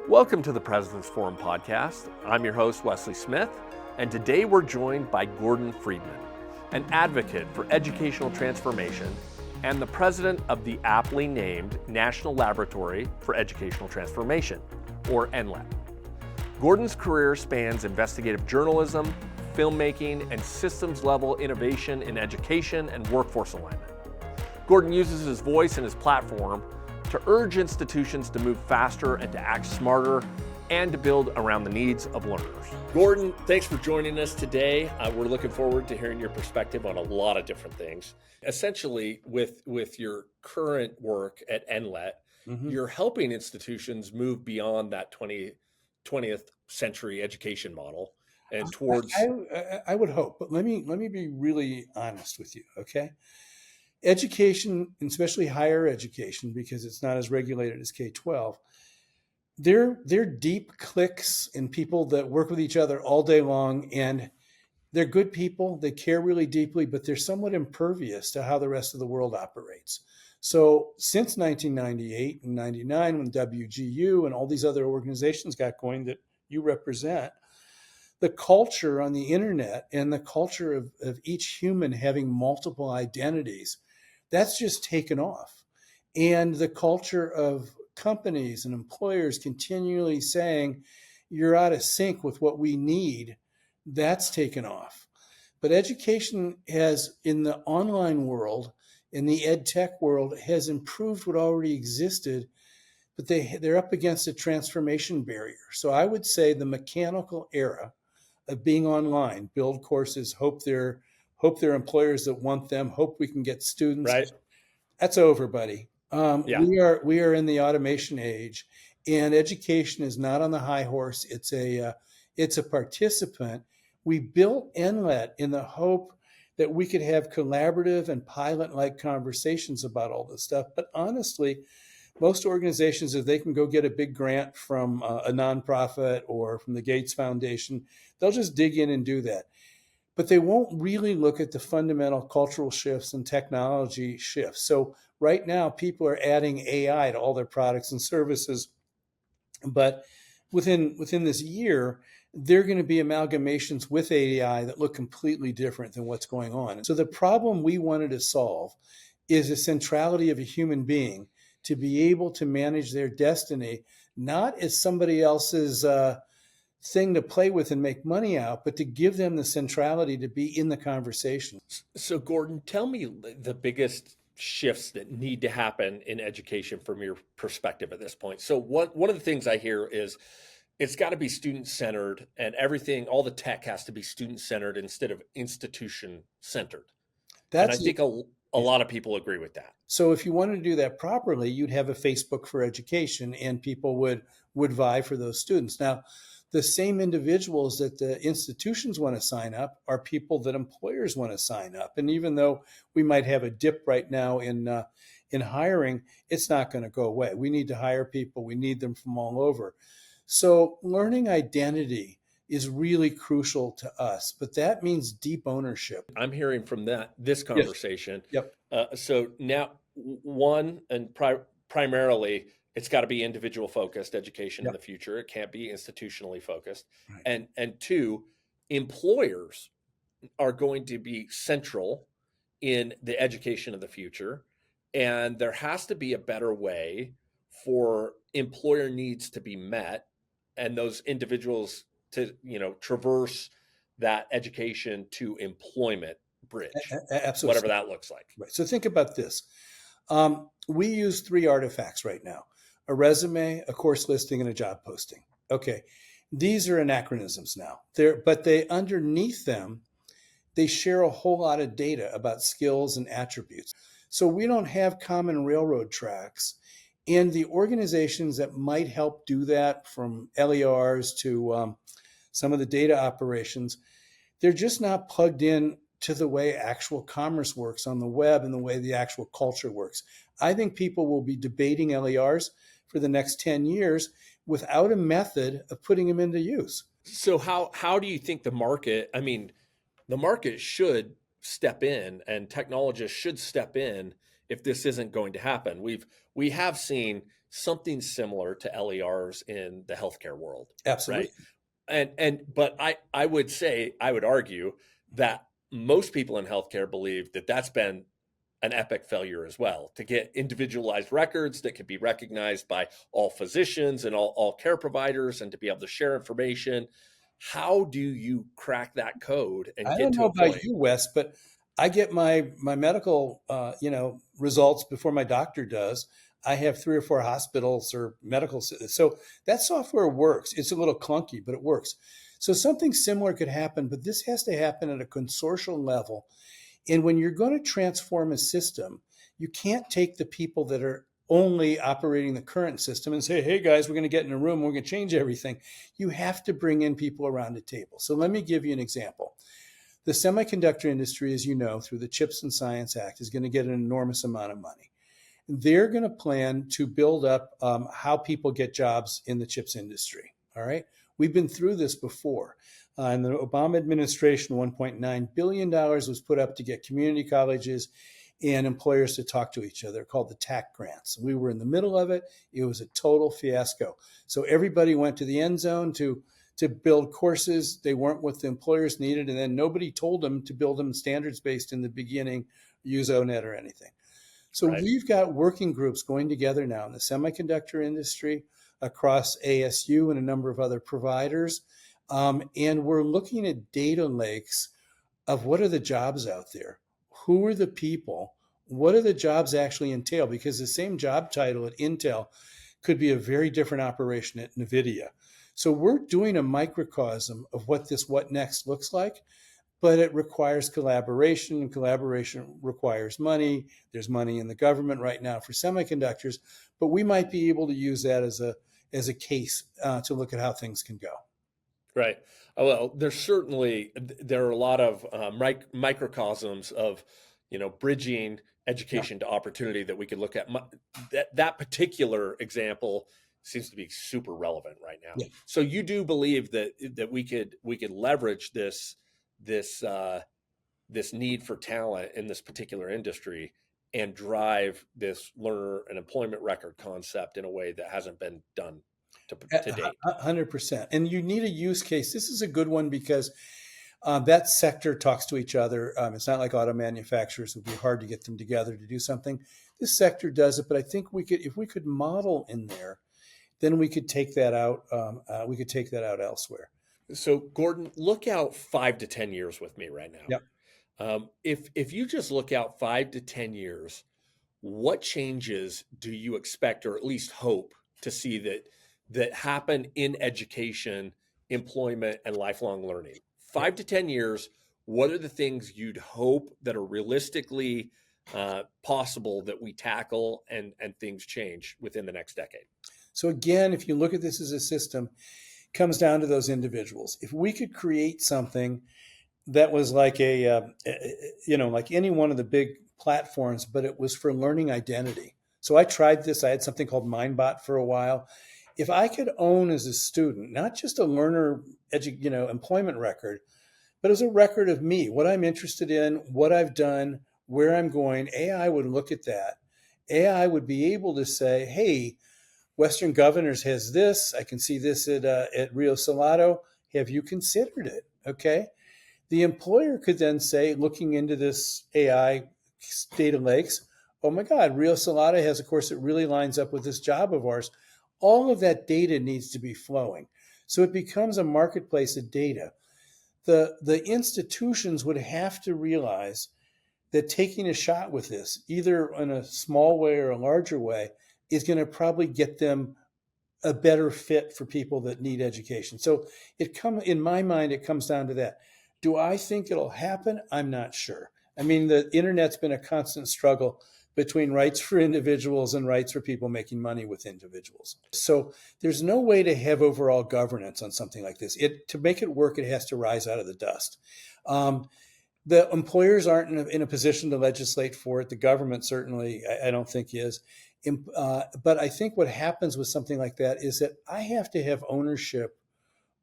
Welcome to the President's Forum podcast. I'm your host, Wesley Smith, and today we're joined by Gordon Freedman, an advocate for educational transformation and the president of the aptly named National Laboratory for Educational Transformation, or NLET. Gordon's career spans investigative journalism, filmmaking, and systems-level innovation in education and workforce alignment. Gordon uses his voice and his platform to urge institutions to move faster and to act smarter and to build around the needs of learners. Gordon, thanks for joining us today. We're looking forward to hearing your perspective on a lot of different things. Essentially, with your current work at NLET, you're helping institutions move beyond that 20th century education model and towards... I would hope, but let me be really honest with you, okay? Education, especially higher education, because it's not as regulated as K-12, they're deep cliques and people that work with each other all day long, and they're good people. They care really deeply, but they're somewhat impervious to how the rest of the world operates. So since 1998 and 99, when WGU and all these other organizations got going that you represent, the culture on the internet and the culture of each human having multiple identities, that's just taken off. And the culture of companies and employers continually saying, you're out of sync with what we need, that's taken off. But education has, in the online world, in the ed tech world, has improved what already existed, but they're up against a transformation barrier. So I would say the mechanical era of being online, build courses, hope their employers that want them, hope we can get students. Right. That's over, buddy. Yeah. We are in the automation age, and education is not on the high horse. It's a participant. We built NLET in the hope that we could have collaborative and pilot-like conversations about all this stuff. But honestly, most organizations, if they can go get a big grant from a nonprofit or from the Gates Foundation, they'll just dig in and do that. But they won't really look at the fundamental cultural shifts and technology shifts. So right now, people are adding AI to all their products and services. But within this year, there are going to be amalgamations with AI that look completely different than what's going on. So the problem we wanted to solve is the centrality of a human being to be able to manage their destiny, not as somebody else's thing to play with and make money out, but to give them the centrality to be in the conversation. So Gordon, tell me the biggest shifts that need to happen in education from your perspective at this point. So one of the things I hear is it's got to be student-centered, and everything, all the tech has to be student-centered instead of institution-centered. And I think a lot of people agree with that. So if you wanted to do that properly, you'd have a Facebook for education, and people would vie for those students. Now, the same individuals that the institutions want to sign up are people that employers want to sign up. And even though we might have a dip right now in hiring, it's not going to go away. We need to hire people. We need them from all over. So learning identity is really crucial to us, but that means deep ownership. I'm hearing from this conversation. Yes. Yep. So now, one, and primarily, it's got to be individual focused education in the future. It can't be institutionally focused. Right. And two, employers are going to be central in the education of the future. And there has to be a better way for employer needs to be met and those individuals to, traverse that education to employment bridge. Absolutely. Whatever that looks like. Right. So think about this. We use 3 artifacts right now: a resume, a course listing, and a job posting. Okay. These are anachronisms now. But they underneath them, they share a whole lot of data about skills and attributes. So we don't have common railroad tracks. And the organizations that might help do that, from LERs to some of the data operations, they're just not plugged in to the way actual commerce works on the web and the way the actual culture works. I think people will be debating LERs for the next 10 years without a method of putting them into use. So how do you think the market should step in, and technologists should step in if this isn't going to happen. We have seen something similar to LERs in the healthcare world, right? Absolutely. But I would say, I would argue that most people in healthcare believe that that's been an epic failure as well, to get individualized records that could be recognized by all physicians and all care providers, and to be able to share information. How do you crack that code and I get don't to know a about point? you, Wes, but I get my medical results before my doctor does. I have 3 or 4 hospitals or medical, so that software works. It's a little clunky, but it works. So something similar could happen, but this has to happen at a consortial level. And when you're going to transform a system, you can't take the people that are only operating the current system and say, hey guys, we're going to get in a room, we're going to change everything. You have to bring in people around the table. So let me give you an example. The semiconductor industry, as you know, through the Chips and Science Act, is going to get an enormous amount of money. They're going to plan to build up how people get jobs in the chips industry. All right. We've been through this before. In the Obama administration, $1.9 billion was put up to get community colleges and employers to talk to each other, called the TAC grants. We were in the middle of it. It was a total fiasco. So everybody went to the end zone to build courses. They weren't what the employers needed. And then nobody told them to build them standards-based in the beginning, use ONET or anything. So Right. we've got working groups going together now in the semiconductor industry, across ASU and a number of other providers. And we're looking at data lakes of what are the jobs out there? Who are the people? What do the jobs actually entail? Because the same job title at Intel could be a very different operation at NVIDIA. So we're doing a microcosm of what this what next looks like, but it requires collaboration, and collaboration requires money. There's money in the government right now for semiconductors, but we might be able to use that as a case to look at how things can go. Right. Well, there are a lot of microcosms of, bridging Yeah. education to opportunity that we could look at. That particular example seems to be super relevant right now. Yeah. So you do believe that we could leverage this this need for talent in this particular industry and drive this learner and employment record concept in a way that hasn't been done to date. 100%. And you need a use case. This is a good one because that sector talks to each other. It's not like auto manufacturers. It would be hard to get them together to do something. This sector does it, but I think if we could model in there, then we could take that out. We could take that out elsewhere. So, Gordon, look out 5 to 10 years with me right now. Yep. If you just look out 5 to 10 years, what changes do you expect, or at least hope to see that happen in education, employment, and lifelong learning? Yeah. 5 to 10 years. What are the things you'd hope that are realistically possible that we tackle and things change within the next decade? So again, if you look at this as a system, it comes down to those individuals. If we could create something that was like like any one of the big platforms, but it was for learning identity. So I tried this. I had something called MindBot for a while. If I could own as a student, not just a learner, employment record, but as a record of me, what I'm interested in, what I've done, where I'm going, AI would look at that. AI would be able to say, hey, Western Governors has this. I can see this at Rio Salado. Have you considered it? Okay. The employer could then say, looking into this AI data lakes, oh my God, Rio Salado has a course that really lines up with this job of ours. All of that data needs to be flowing. So it becomes a marketplace of data. The institutions would have to realize that taking a shot with this, either in a small way or a larger way, is going to probably get them a better fit for people that need education. So in my mind, it comes down to that. Do I think it'll happen? I'm not sure. I mean, the internet's been a constant struggle between rights for individuals and rights for people making money with individuals. So there's no way to have overall governance on something like this. To make it work, it has to rise out of the dust. The employers aren't in a position to legislate for it. The government certainly, I don't think, is. But I think what happens with something like that is that I have to have ownership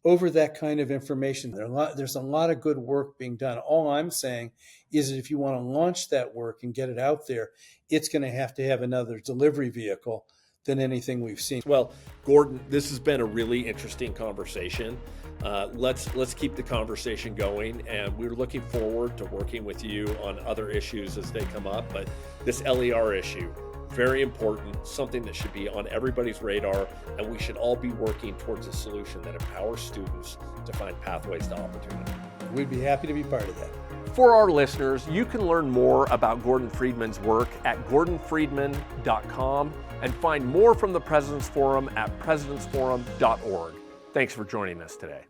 over that kind of information. There's a lot of good work being done. All I'm saying is that if you want to launch that work and get it out there, it's going to have another delivery vehicle than anything we've seen. Well, Gordon, this has been a really interesting conversation. Let's keep the conversation going, and we're looking forward to working with you on other issues as they come up. But this LER issue, very important, something that should be on everybody's radar, and we should all be working towards a solution that empowers students to find pathways to opportunity. We'd be happy to be part of that. For our listeners, you can learn more about Gordon Freedman's work at gordonfreedman.com and find more from the President's Forum at presidentsforum.org. Thanks for joining us today.